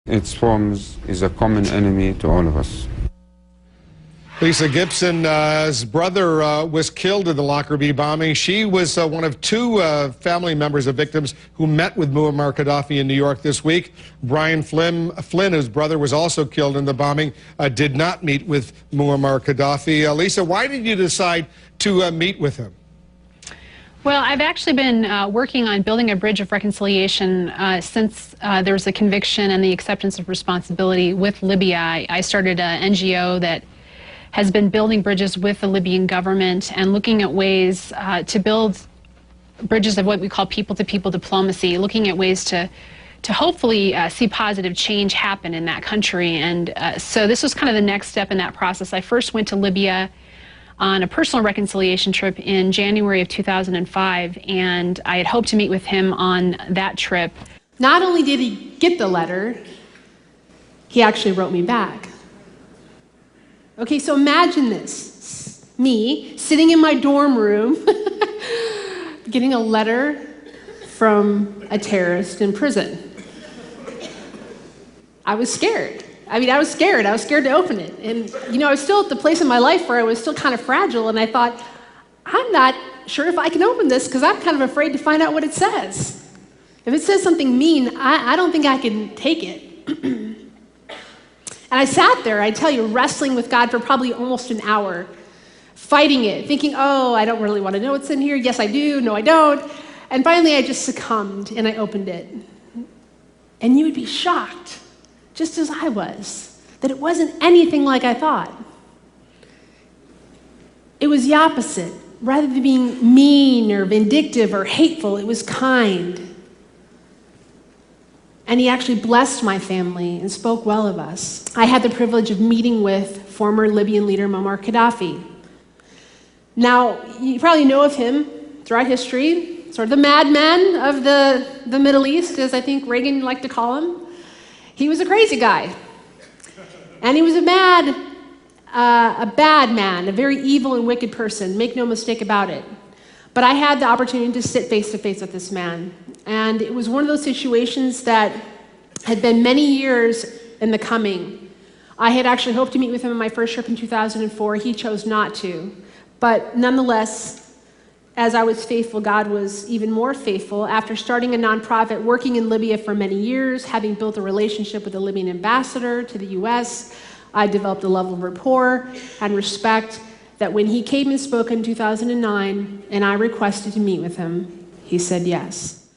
Its forms is a common enemy to all of us. Lisa Gibson's brother was killed in the Lockerbie bombing. She was one of two family members of victims who met with Muammar Gaddafi in New York this week. Brian Flynn, whose brother was also killed in the bombing, did not meet with Muammar Gaddafi. Lisa, why did you decide to meet with him? Well, I've actually been working on building a bridge of reconciliation since there was a conviction and the acceptance of responsibility with Libya. I started an NGO that has been building bridges with the Libyan government and looking at ways to build bridges of what we call people-to-people diplomacy, looking at ways to hopefully see positive change happen in that country. And so this was kind of the next step in that process. I first went to Libya on a personal reconciliation trip in January of 2005, and I had hoped to meet with him on that trip. Not only did he get the letter, he actually wrote me back. Okay, so imagine this. Me, sitting in my dorm room, getting a letter from a terrorist in prison. I was scared. I was scared. I was scared to open it. And, I was still at the place in my life where I was still kind of fragile, and I thought, I'm not sure if I can open this because I'm kind of afraid to find out what it says. If it says something mean, I don't think I can take it. And I sat there, I tell you, wrestling with God for probably almost an hour, fighting it, thinking, oh, I don't really want to know what's in here. Yes, I do. No, I don't. And finally, I just succumbed, and I opened it. And you would be shocked, just as I was, that it wasn't anything like I thought. It was the opposite. Rather than being mean or vindictive or hateful, it was kind. And he actually blessed my family and spoke well of us. I had the privilege of meeting with former Libyan leader Muammar Gaddafi. Now, you probably know of him throughout history, sort of the madman of the Middle East, as I think Reagan liked to call him. He was a crazy guy. And he was a bad man, a very evil and wicked person, make no mistake about it. But I had the opportunity to sit face to face with this man. And it was one of those situations that had been many years in the coming. I had actually hoped to meet with him on my first trip in 2004. He chose not to. But nonetheless, as I was faithful, God was even more faithful. After starting a nonprofit, working in Libya for many years, having built a relationship with the Libyan ambassador to the U.S., I developed a level of rapport and respect that when he came and spoke in 2009 and I requested to meet with him, he said yes.